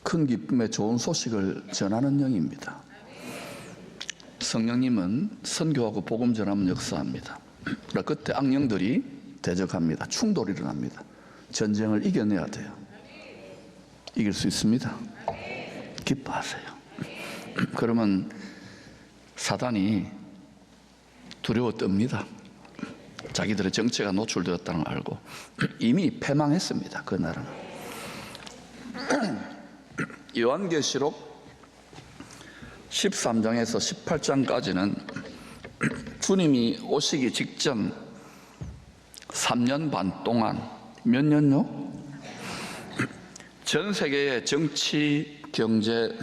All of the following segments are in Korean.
큰 기쁨의 좋은 소식을 전하는 영입니다. 성령님은 선교하고 복음 전하면 역사합니다. 그때 악령들이 대적합니다. 충돌이 일어납니다. 전쟁을 이겨내야 돼요. 이길 수 있습니다. 기뻐하세요. 그러면 사단이 두려워 떱니다. 자기들의 정체가 노출되었다는 걸 알고 이미 패망했습니다. 그날은. 요한계시록 13장에서 18장까지는 주님이 오시기 직전 3년 반 동안, 몇 년요? 전 세계의 정치, 경제,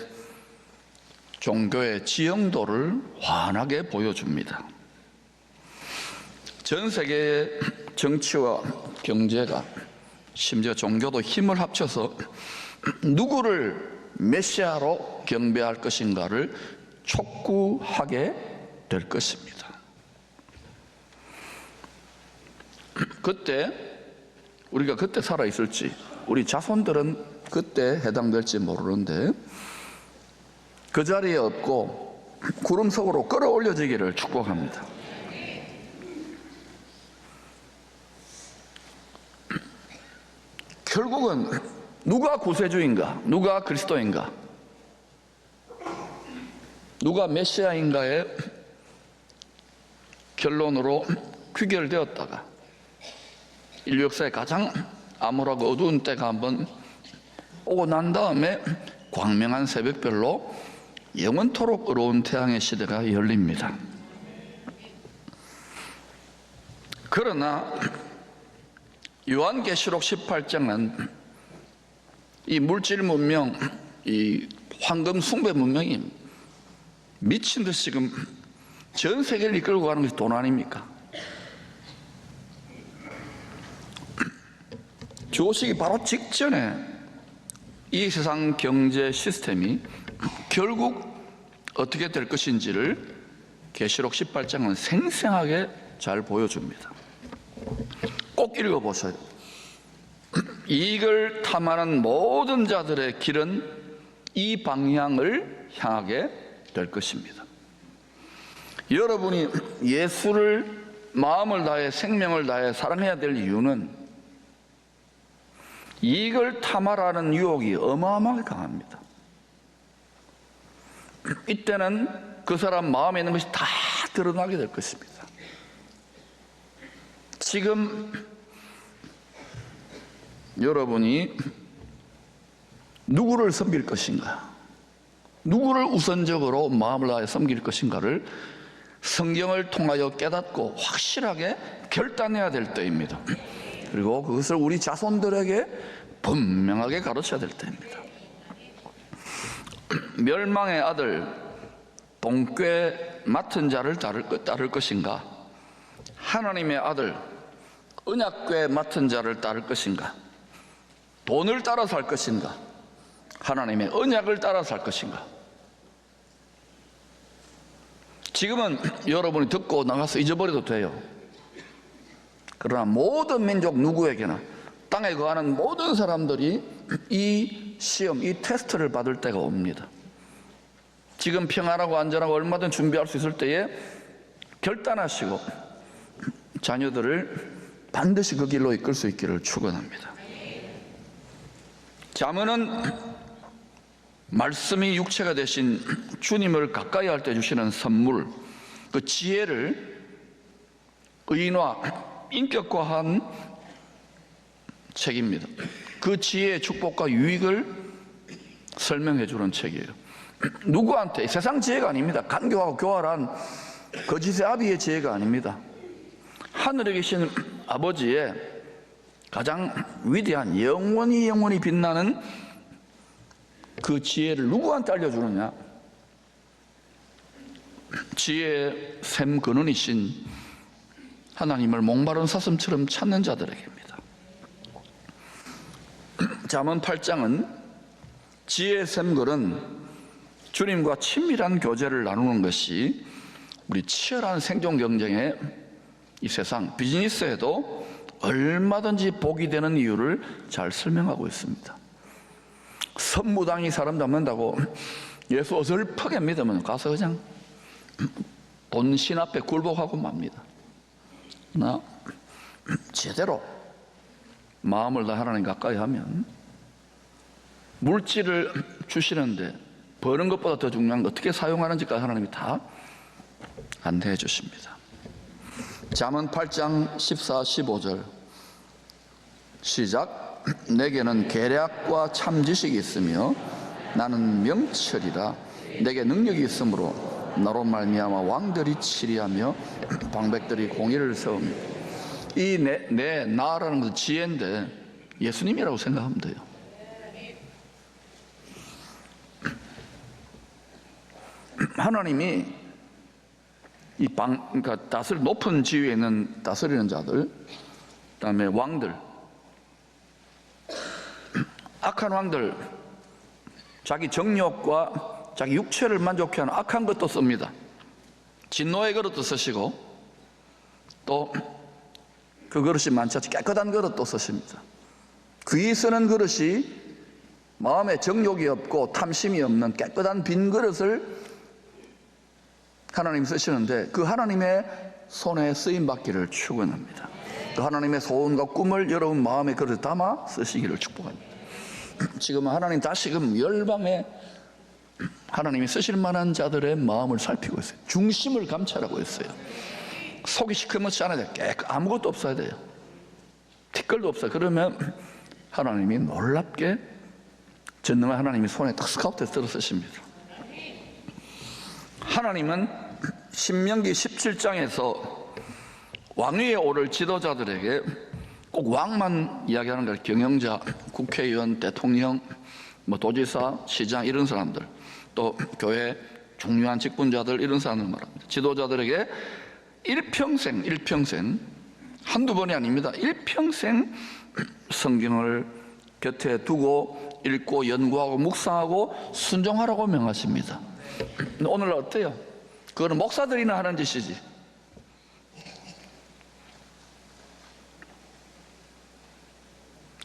종교의 지형도를 환하게 보여줍니다. 전 세계의 정치와 경제가, 심지어 종교도 힘을 합쳐서 누구를 메시아로 경배할 것인가를 촉구하게 될 것입니다. 그때 우리가 그때 살아 있을지, 우리 자손들은 그때 해당될지 모르는데 그 자리에 없고 구름 속으로 끌어올려지기를 축복합니다. 결국은 누가 구세주인가? 누가 그리스도인가? 누가 메시아인가의 결론으로 귀결되었다가 인류 역사의 가장 암울하고 어두운 때가 한번 오고 난 다음에 광명한 새벽별로 영원토록 의로운 태양의 시대가 열립니다. 그러나 요한계시록 18장은 이 물질 문명, 이 황금 숭배 문명이 미친 듯이 지금 전 세계를 이끌고 가는 것이 돈 아닙니까? 주 오시기 바로 직전에 이 세상 경제 시스템이 결국 어떻게 될 것인지를 계시록 18장은 생생하게 잘 보여줍니다. 꼭 읽어보세요. 이익을 탐하는 모든 자들의 길은 이 방향을 향하게 될 것입니다. 여러분이 예수를 마음을 다해 생명을 다해 사랑해야 될 이유는 이익을 탐하라는 유혹이 어마어마하게 강합니다. 이때는 그 사람 마음에 있는 것이 다 드러나게 될 것입니다. 지금 여러분이 누구를 섬길 것인가, 누구를 우선적으로 마음을 다해 섬길 것인가를 성경을 통하여 깨닫고 확실하게 결단해야 될 때입니다. 그리고 그것을 우리 자손들에게 분명하게 가르쳐야 될 때입니다. 멸망의 아들 동꾀 맡은 자를 따를 것인가, 하나님의 아들 언약궤 맡은 자를 따를 것인가, 돈을 따라 살 것인가, 하나님의 언약을 따라 살 것인가. 지금은 여러분이 듣고 나가서 잊어버려도 돼요. 그러나 모든 민족 누구에게나 땅에 거하는 모든 사람들이 이 시험, 이 테스트를 받을 때가 옵니다. 지금 평안하고 안전하고 얼마든 준비할 수 있을 때에 결단하시고 자녀들을 반드시 그 길로 이끌 수 있기를 축원합니다. 자문은 말씀이 육체가 되신 주님을 가까이 할 때 주시는 선물, 그 지혜를 의인화, 인격화한 책입니다. 그 지혜의 축복과 유익을 설명해 주는 책이에요. 누구한테? 세상 지혜가 아닙니다. 간교하고 교활한 거짓의 아비의 지혜가 아닙니다. 하늘에 계신 아버지의 가장 위대한 영원히 빛나는 그 지혜를 누구한테 알려주느냐? 지혜의 샘 근원이신 하나님을 목마른 사슴처럼 찾는 자들에게입니다. 잠언 8장은 지혜의 샘 근원, 주님과 친밀한 교제를 나누는 것이 우리 치열한 생존 경쟁의 이 세상 비즈니스에도 얼마든지 복이 되는 이유를 잘 설명하고 있습니다. 선무당이 사람 잡는다고 예수 어설프게 믿으면 가서 그냥 본신 앞에 굴복하고 맙니다. 나 제대로 마음을 다 하나님 가까이 하면 물질을 주시는데 버는 것보다 더 중요한 거 어떻게 사용하는지까지 하나님이 다 안내해 주십니다. 잠언 8장 14, 15절 시작. 내게는 계략과 참 지식이 있으며 나는 명철이라. 내게 능력이 있으므로 나로 말미암아 왕들이 치리하며 방백들이 공의를 세웁니다. 이 나라는 것은 지혜인데 예수님이라고 생각하면 돼요. 하나님이 그러니까 높은 지위에 있는 다스리는 자들, 그다음에 왕들, 악한 왕들, 자기 정욕과 자기 육체를 만족해 하는 악한 것도 씁니다. 진노의 그릇도 쓰시고 또 그 그릇이 많지 않지 깨끗한 그릇도 쓰십니다. 귀 쓰는 그릇이 마음에 정욕이 없고 탐심이 없는 깨끗한 빈 그릇을 하나님 쓰시는데 그 하나님의 손에 쓰임받기를 축원합니다. 그 하나님의 소원과 꿈을 여러분 마음의 그릇에 담아 쓰시기를 축복합니다. 지금 하나님 다시금 열방에 하나님이 쓰실 만한 자들의 마음을 살피고 있어요. 중심을 감찰하고 있어요. 속이 시커멓지 않아야 돼요. 아무것도 없어야 돼요. 티끌도 없어요. 그러면 하나님이 놀랍게 전능한 하나님이 손에 딱 스카우트해서 들어 쓰십니다. 하나님은 신명기 17장에서 왕위에 오를 지도자들에게 꼭 왕만 이야기하는 거예요. 경영자, 국회의원, 대통령, 도지사, 시장 이런 사람들, 또 교회 중요한 직분자들 이런 사람들 말합니다. 지도자들에게 일평생 한두 번이 아닙니다. 일평생 성경을 곁에 두고 읽고 연구하고 묵상하고 순종하라고 명하십니다. 오늘 어때요? 그거는 목사들이나 하는 짓이지.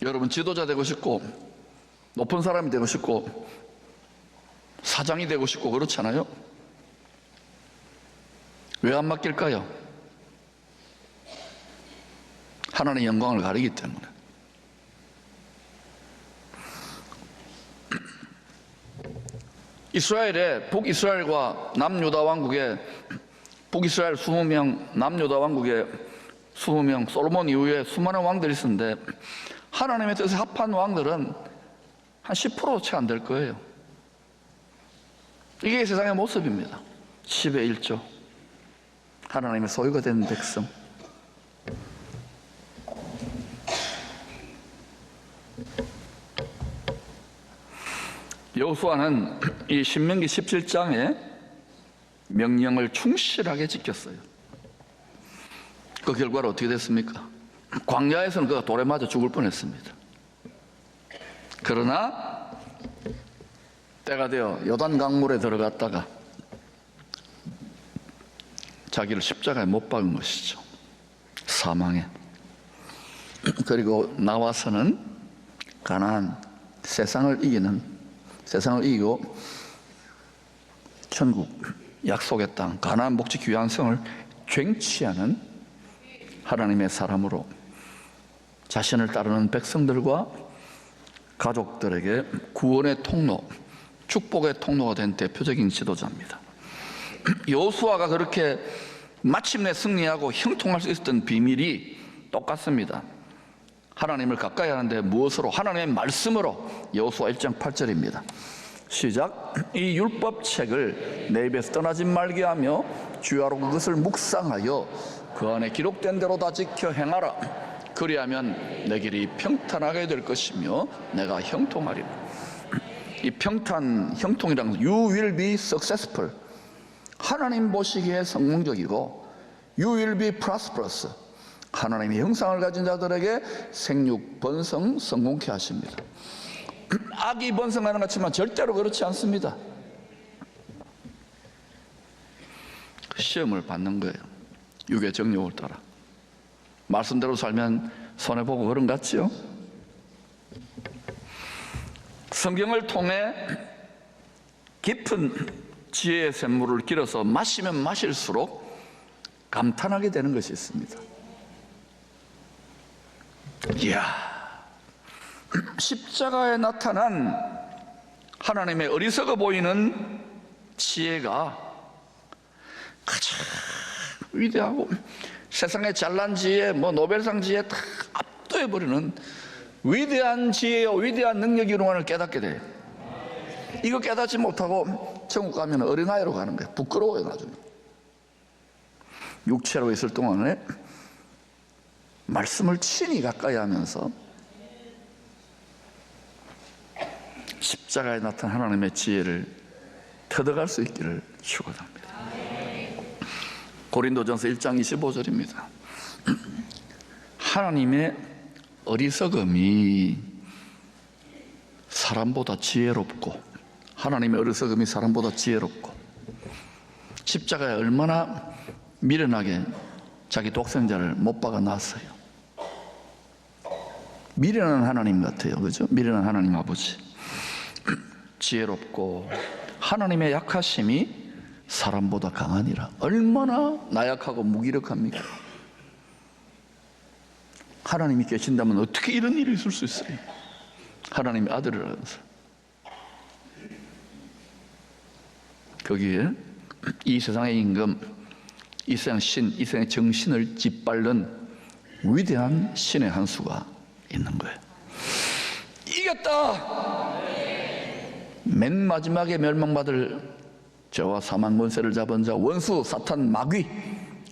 여러분 지도자 되고 싶고 높은 사람이 되고 싶고 사장이 되고 싶고 그렇잖아요. 왜 안 맡길까요? 하나님의 영광을 가리기 때문에. 이스라엘의 북이스라엘과 남유다 왕국의 북이스라엘 20명, 남유다 왕국의 20명, 솔로몬 이후에 수많은 왕들이 있었는데 하나님의 뜻에 합한 왕들은 한 10%도 채 안 될 거예요. 이게 세상의 모습입니다. 10의 1조 하나님의 소유가 된 백성. 여호수아는 이 신명기 17장의 명령을 충실하게 지켰어요. 그 결과로 어떻게 됐습니까? 광야에서는 그가 돌에 맞아 죽을 뻔했습니다. 그러나 때가 되어 요단 강물에 들어갔다가 자기를 십자가에 못 박은 것이죠. 사망에. 그리고 나와서는 가나안, 세상을 이기고 천국, 약속의 땅, 가나안 목적 귀한 성을 쟁취하는 하나님의 사람으로 자신을 따르는 백성들과 가족들에게 구원의 통로, 축복의 통로가 된 대표적인 지도자입니다. 여호수아가 그렇게 마침내 승리하고 형통할 수 있었던 비밀이 똑같습니다. 하나님을 가까이 하는데 무엇으로? 하나님의 말씀으로. 여호수아 1장 8절입니다. 시작. 이 율법책을 내 입에서 떠나지 말게 하며 주야로 그것을 묵상하여 그 안에 기록된 대로 다 지켜 행하라. 그리하면 내 길이 평탄하게 될 것이며 내가 형통하리라. 이 형통이란 것은 You will be successful. 하나님 보시기에 성공적이고 You will be prosperous. 하나님의 형상을 가진 자들에게 생육, 번성, 성공케 하십니다. 악이 번성하는 것 같지만 절대로 그렇지 않습니다. 시험을 받는 거예요. 육의 정욕을 따라. 말씀대로 살면 손해보고 그런 것 같지요? 성경을 통해 깊은 지혜의 샘물을 길어서 마시면 마실수록 감탄하게 되는 것이 있습니다. 이야, 십자가에 나타난 하나님의 어리석어 보이는 지혜가 가장 위대하고 세상의 잘난 지혜, 노벨상 지혜 다 압도해버리는 위대한 지혜요 위대한 능력이로만을 깨닫게 돼요. 이거 깨닫지 못하고 천국 가면 어린아이로 가는 거예요. 부끄러워요. 나중에 육체로 있을 동안에 말씀을 친히 가까이 하면서 십자가에 나타난 하나님의 지혜를 터득할 수 있기를 축원합니다. 고린도전서 1장 25절입니다. 하나님의 어리석음이 사람보다 지혜롭고, 하나님의 어리석음이 사람보다 지혜롭고, 십자가에 얼마나 미련하게 자기 독생자를 못 박아 놨어요. 미련한 하나님 같아요. 그죠? 미련한 하나님 아버지. 지혜롭고 하나님의 약하심이 사람보다 강하니라. 얼마나 나약하고 무기력합니까? 하나님이 계신다면 어떻게 이런 일이 있을 수 있어요? 하나님의 아들이라면서. 거기에 이 세상의 임금, 이 세상 신, 이 세상의 정신을 짓밟는 위대한 신의 한 수가 있는 거예요. 이겼다! 맨 마지막에 멸망받을 죄와 사망 권세를 잡은 자, 원수 사탄 마귀,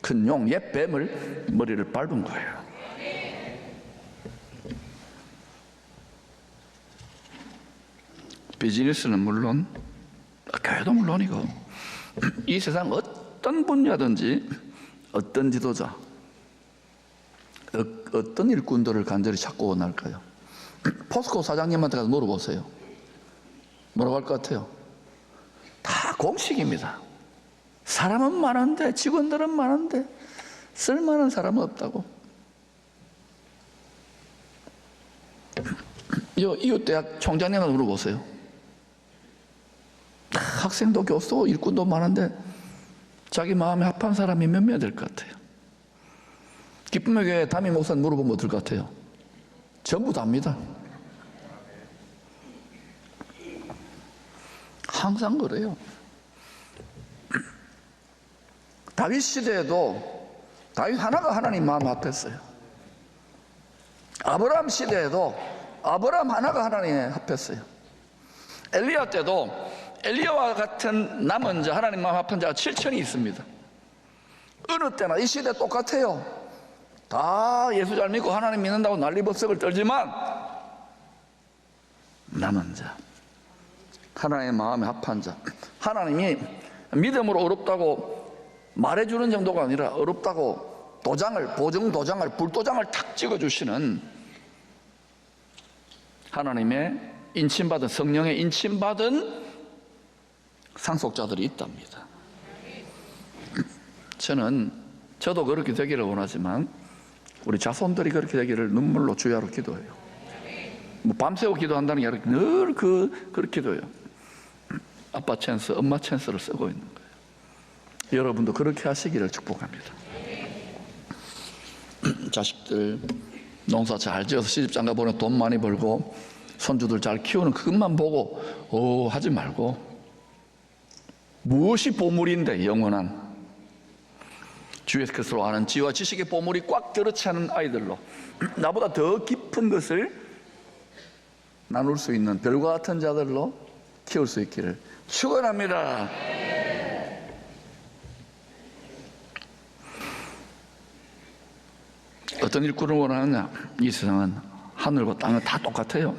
큰 용 옛 뱀을 머리를 밟은 거예요. 비즈니스는 물론, 교회도 물론이고, 이 세상 어떤 분야든지 어떤 지도자, 어떤 일꾼들을 간절히 찾고 원할까요? 포스코 사장님한테 가서 물어보세요. 뭐라고 할 것 같아요? 다 공식입니다. 사람은 많은데, 직원들은 많은데 쓸만한 사람은 없다고. 이웃대학 총장님한테 물어보세요. 학생도 교수도 일꾼도 많은데 자기 마음에 합한 사람이 몇 명 될 것 같아요? 기쁨의 교회 담임 목사님 물어보면 어떨 것 같아요? 전부 다입니다. 항상 그래요. 다윗 시대에도 다윗 하나가 하나님 마음 합했어요. 아브라함 시대에도 아브라함 하나가 하나님에 합했어요. 엘리야 때도 엘리야와 같은 남은 자, 하나님 마음 합한 자가 7천이 있습니다. 어느 때나 이 시대 똑같아요. 다 예수 잘 믿고 하나님 믿는다고 난리법석을 떨지만 남은 자, 하나님의 마음에 합한 자, 하나님이 믿음으로 어렵다고 말해주는 정도가 아니라 어렵다고 도장을, 보증도장을, 불도장을 탁 찍어주시는 하나님의 인침받은, 성령의 인침받은 상속자들이 있답니다. 저도 그렇게 되기를 원하지만 우리 자손들이 그렇게 되기를 눈물로 주야로 기도해요. 밤새고 기도한다는 게 아니라 늘 그렇게 기도해요. 아빠 찬스, 엄마 찬스를 쓰고 있는 거예요. 여러분도 그렇게 하시기를 축복합니다. 자식들 농사 잘 지어서 시집장가 보내 돈 많이 벌고 손주들 잘 키우는 그것만 보고 하지 말고, 무엇이 보물인데 영원한 주 예수 그리스도로 아는 지혜와 지식의 보물이 꽉 들어차 는 아이들로 나보다 더 깊은 것을 나눌 수 있는 별과 같은 자들로 키울 수 있기를 축원합니다. 어떤 일꾼을 원하느냐? 이 세상은 하늘과 땅은 다 똑같아요.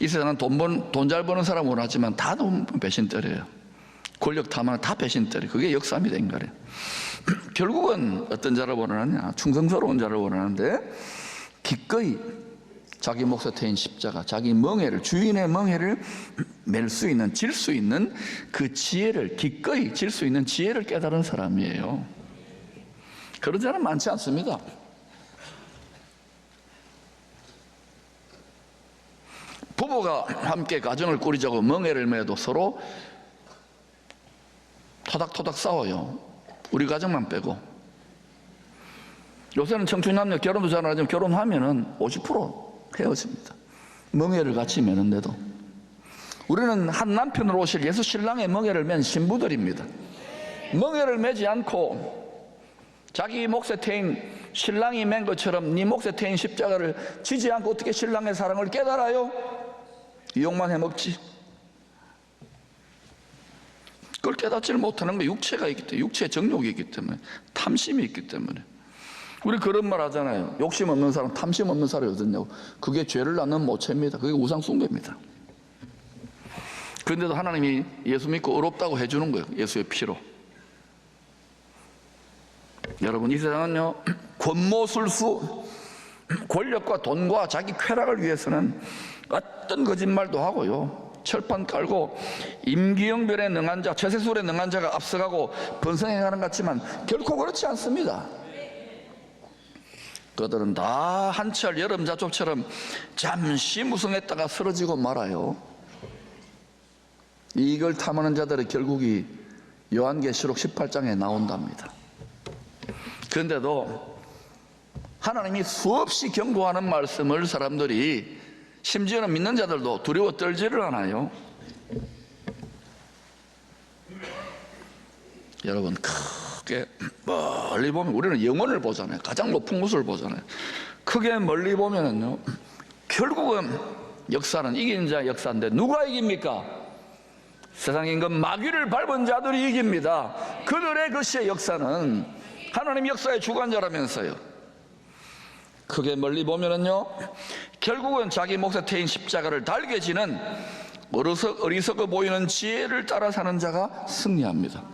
이 세상은 돈 잘 버는 사람 원하지만 다 배신떨이에요. 권력 탐하는 다 배신떨이. 그게 역사입니다, 인간의. 결국은 어떤 자를 원하느냐? 충성스러운 자를 원하는데 기꺼이 자기 몫에 태인 십자가, 자기 멍에를, 주인의 멍에를 맬 수 있는, 질 수 있는 그 지혜를, 기꺼이 질 수 있는 지혜를 깨달은 사람이에요. 그런 자는 많지 않습니다. 부부가 함께 가정을 꾸리자고 멍에를 매도 서로 토닥토닥 싸워요. 우리 가정만 빼고. 요새는 청춘 남녀 결혼도 잘 안 하지만 결혼하면은 50% 헤어집니다. 멍에를 같이 매는데도. 우리는 한 남편으로 오실 예수 신랑의 멍에를 맨 신부들입니다. 멍에를 매지 않고 자기 몫에 태인 신랑이 맨 것처럼 네 몫에 태인 십자가를 지지 않고 어떻게 신랑의 사랑을 깨달아요? 이용만 해먹지. 그걸 깨닫지를 못하는 게 육체가 있기 때문에, 육체의 정욕이 있기 때문에, 탐심이 있기 때문에. 우리 그런 말 하잖아요. 욕심 없는 사람, 탐심 없는 사람이 어딨냐고. 그게 죄를 낳는 모체입니다. 그게 우상 숭배입니다. 그런데도 하나님이 예수 믿고 의롭다고 해주는 거예요. 예수의 피로. 여러분, 이 세상은요, 권모술수, 권력과 돈과 자기 쾌락을 위해서는 어떤 거짓말도 하고요, 철판 깔고 임기응변에 능한 자, 처세술에 능한 자가 앞서가고 번성해가는 것 같지만 결코 그렇지 않습니다. 그들은 다 한철 여름자족처럼 잠시 무성했다가 쓰러지고 말아요. 이걸 탐하는 자들의 결국이 요한계시록 18장에 나온답니다. 그런데도 하나님이 수없이 경고하는 말씀을 사람들이, 심지어는 믿는 자들도 두려워 떨지를 않아요. 여러분, 크게 멀리 보면 우리는 영혼을 보잖아요. 가장 높은 곳을 보잖아요. 크게 멀리 보면은요, 결국은 역사는 이긴 자의 역사인데 누가 이깁니까? 세상 임금 마귀를 밟은 자들이 이깁니다. 그들의 것의 역사는 하나님 역사의 주관자라면서요. 크게 멀리 보면은요, 결국은 자기 몫에 태인 십자가를 달게 지는 어리석어 보이는 지혜를 따라 사는 자가 승리합니다.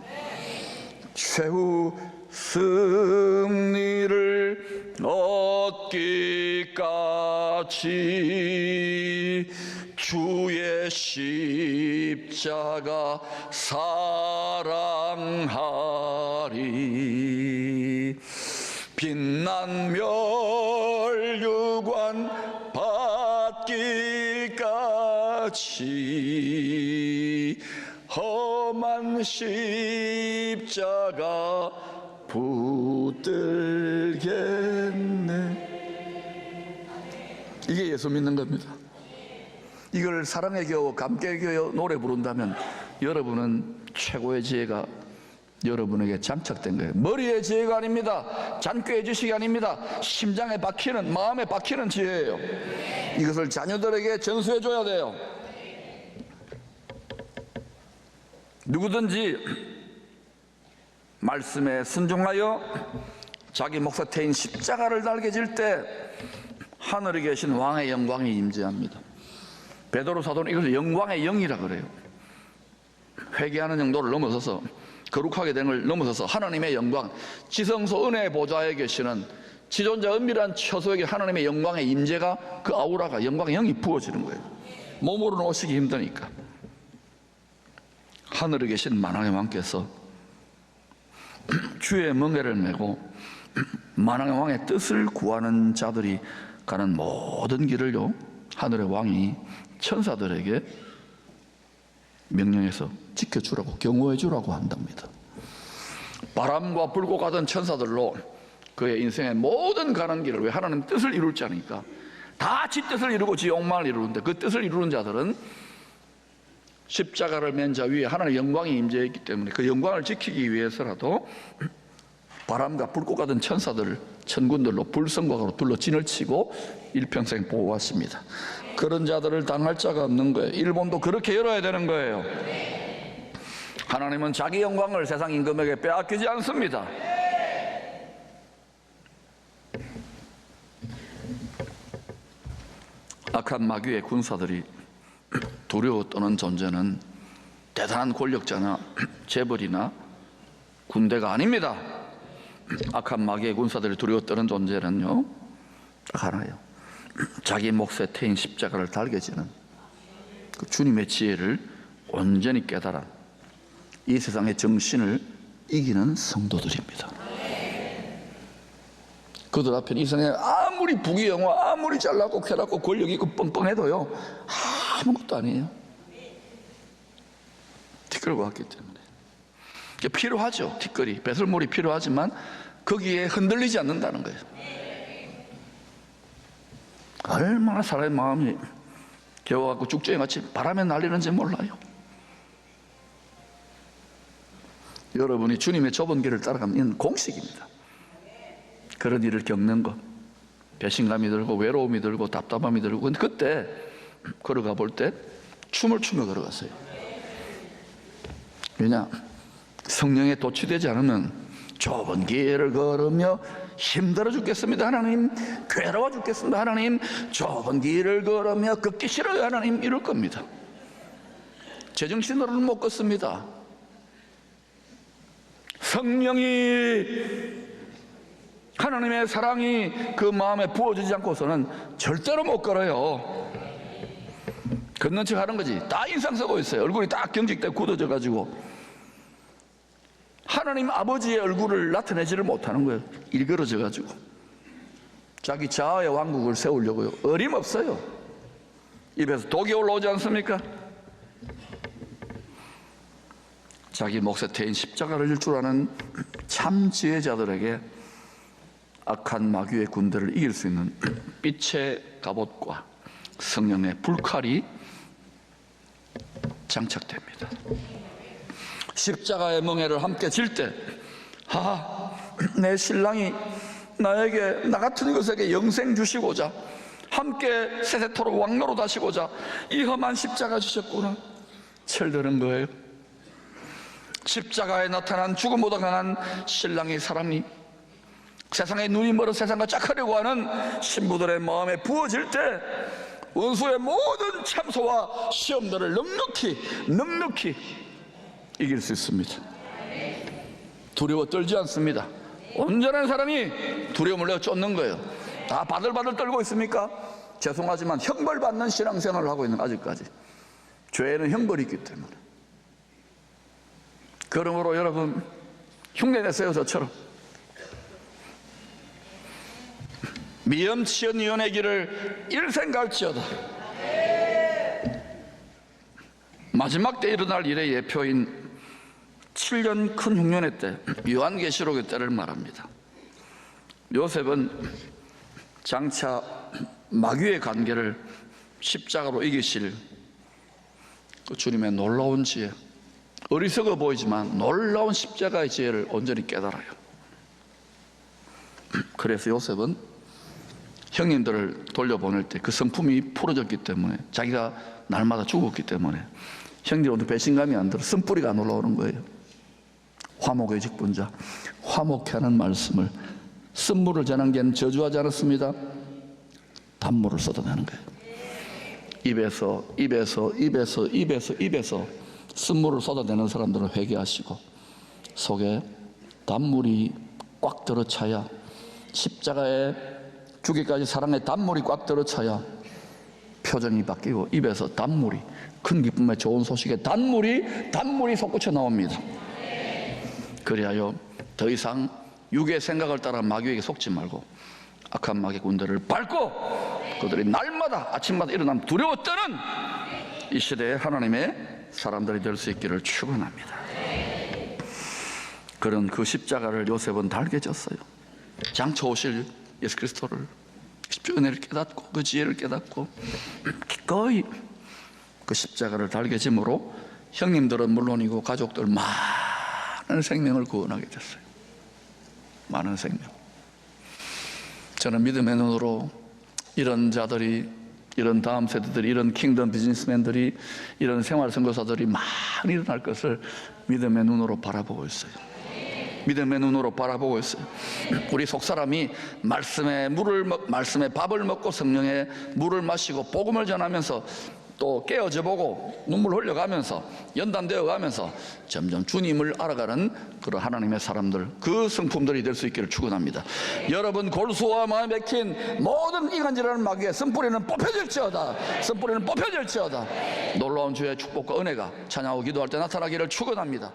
최후 승리를 얻기까지 주의 십자가 사랑하리. 빛난 멸류관 받기까지 험한 십자가 붙들겠네. 이게 예수 믿는 겁니다. 이걸 사랑의 겨워 감격의 겨워 노래 부른다면 여러분은 최고의 지혜가 여러분에게 장착된 거예요. 머리의 지혜가 아닙니다. 잔꾀의 지식이 아닙니다. 심장에 박히는, 마음에 박히는 지혜예요. 이것을 자녀들에게 전수해 줘야 돼요. 누구든지 말씀에 순종하여 자기 몫에 태인 십자가를 달게 질 때 하늘에 계신 왕의 영광이 임재합니다. 베드로 사도는 이것을 영광의 영이라 그래요. 회개하는 정도를 넘어서서, 거룩하게 된 걸 넘어서서 하나님의 영광, 지성소 은혜의 보좌에 계시는 지존자 은밀한 처소에게 하나님의 영광의 임재가, 그 아우라가, 영광의 영이 부어지는 거예요. 몸으로는 오시기 힘드니까. 하늘에 계신 만왕의 왕께서 주의 멍에를 메고 만왕의 왕의 뜻을 구하는 자들이 가는 모든 길을요, 하늘의 왕이 천사들에게 명령해서 지켜주라고, 경호해 주라고 한답니다. 바람과 불고 가던 천사들로 그의 인생의 모든 가는 길을, 왜 하나님 뜻을 이룰 자니까 다 지 뜻을 이루고 지 욕망을 이루는데, 그 뜻을 이루는 자들은 십자가를 맨 자 위에 하나님의 영광이 임재했기 때문에 그 영광을 지키기 위해서라도 바람과 불고 가던 천사들을 천군들로 불성곽으로 둘러 진을 치고 일평생 보호하십니다. 그런 자들을 당할 자가 없는 거예요. 일본도 그렇게 열어야 되는 거예요. 하나님은 자기 영광을 세상 임금에게 빼앗기지 않습니다. 악한 마귀의 군사들이 두려워 떠는 존재는 대단한 권력자나 재벌이나 군대가 아닙니다. 악한 마귀의 군사들이 두려워 떠는 존재는요, 딱 하나예요. 자기 몫에 태인 십자가를 달게 지는 그 주님의 지혜를 온전히 깨달아 이 세상의 정신을 이기는 성도들입니다. 그들 앞에는 이 세상에 아무리 부귀영화, 아무리 잘나고 쾌락고 권력이 있고 뻥뻥해도요, 아무것도 아니에요. 티끌과 같기 때문에. 필요하죠. 티끌이, 배설물이 필요하지만 거기에 흔들리지 않는다는 거예요. 얼마나 사람의 마음이 겨워갖고 쭉정이같이 바람에 날리는지 몰라요. 여러분이 주님의 좁은 길을 따라가면 이건 공식입니다. 그런 일을 겪는 것, 배신감이 들고 외로움이 들고 답답함이 들고, 근데 그때 걸어가 볼 때 춤을 추며 걸어갔어요. 왜냐? 성령에 도취되지 않으면 좁은 길을 걸으며 힘들어 죽겠습니다 하나님, 괴로워 죽겠습니다 하나님, 좁은 길을 걸으며 걷기 싫어요 하나님, 이럴 겁니다. 제정신으로는 못 걷습니다. 성령이, 하나님의 사랑이 그 마음에 부어지지 않고서는 절대로 못 걸어요. 걷는 척 하는 거지. 다 인상 쓰고 있어요. 얼굴이 딱 경직되고 굳어져 가지고 하나님 아버지의 얼굴을 나타내지를 못하는 거예요. 일그러져 가지고 자기 자아의 왕국을 세우려고요. 어림없어요. 입에서 독이 올라오지 않습니까? 자기 몫에 태인 십자가를 질 줄 아는 참 지혜자들에게 악한 마귀의 군대를 이길 수 있는 빛의 갑옷과 성령의 불칼이 장착됩니다. 십자가의 멍에를 함께 질 때, 내 신랑이 나에게, 나 같은 것에게 영생 주시고자, 함께 세세토록 왕노로 다시고자 이 험한 십자가 주셨구나, 철드는 거예요. 십자가에 나타난 죽음보다 강한 신랑의 사랑이 세상에 눈이 멀어 세상과 짝하려고 하는 신부들의 마음에 부어질 때 원수의 모든 참소와 시험들을 넉넉히 이길 수 있습니다. 두려워 떨지 않습니다. 온전한 사람이 두려움을 내어 쫓는 거예요. 다 바들바들 떨고 있습니까? 죄송하지만 형벌받는 신앙생활을 하고 있는, 아직까지 죄에는 형벌이 있기 때문에. 그러므로 여러분 흉내내세요. 저처럼 미엄치연 위원의 길을 일생 갈지어다. 마지막 때 일어날 일의 예표인 7년 큰 흉년의 때, 요한계시록의 때를 말합니다. 요셉은 장차 마귀의 관계를 십자가로 이기실 그 주님의 놀라운 지혜, 어리석어 보이지만 놀라운 십자가의 지혜를 온전히 깨달아요. 그래서 요셉은 형님들을 돌려보낼 때 그 성품이 풀어졌기 때문에, 자기가 날마다 죽었기 때문에 형님들한테 배신감이 안 들어 쓴뿌리가 안 올라오는 거예요. 화목의 직분자, 화목해 하는 말씀을, 쓴물을 전한 게 저주하지 않았습니다. 단물을 쏟아내는 거예요. 입에서 쓴물을 쏟아내는 사람들은 회개하시고 속에 단물이 꽉 들어차야, 십자가에 주기까지 사랑의 단물이 꽉 들어차야 표정이 바뀌고 입에서 단물이, 큰 기쁨의 좋은 소식에 단물이 솟구쳐 나옵니다. 그리하여 더 이상 육의 생각을 따라 마귀에게 속지 말고 악한 마귀 군대를 밟고 그들이 날마다 아침마다 일어나면 두려워 떠는 이 시대에 하나님의 사람들이 될 수 있기를 축원합니다. 그런 그 십자가를 요셉은 달게 졌어요. 장차 오실 예수 그리스도를, 은혜를 깨닫고 그 지혜를 깨닫고 기꺼이 그 십자가를 달게 짐으로 형님들은 물론이고 가족들 많은 생명을 구원하게 됐어요. 많은 생명. 저는 믿음의 눈으로 이런 자들이, 이런 다음 세대들이, 이런 킹덤 비즈니스맨들이, 이런 생활 선교사들이 많이 일어날 것을 믿음의 눈으로 바라보고 있어요. 믿음의 눈으로 바라보고 있어요. 우리 속사람이 말씀의 밥을 먹고 성령의 물을 마시고 복음을 전하면서 또 깨어져 보고 눈물 흘려가면서 연단되어 가면서 점점 주님을 알아가는 그런 하나님의 사람들, 그 성품들이 될 수 있기를 축원합니다. 여러분 골수와 마음에 맥힌 모든 이간질하는 마귀의 쓴뿌리는 뽑혀질지어다. 놀라운 주의 축복과 은혜가 찬양하고 기도할 때 나타나기를 축원합니다.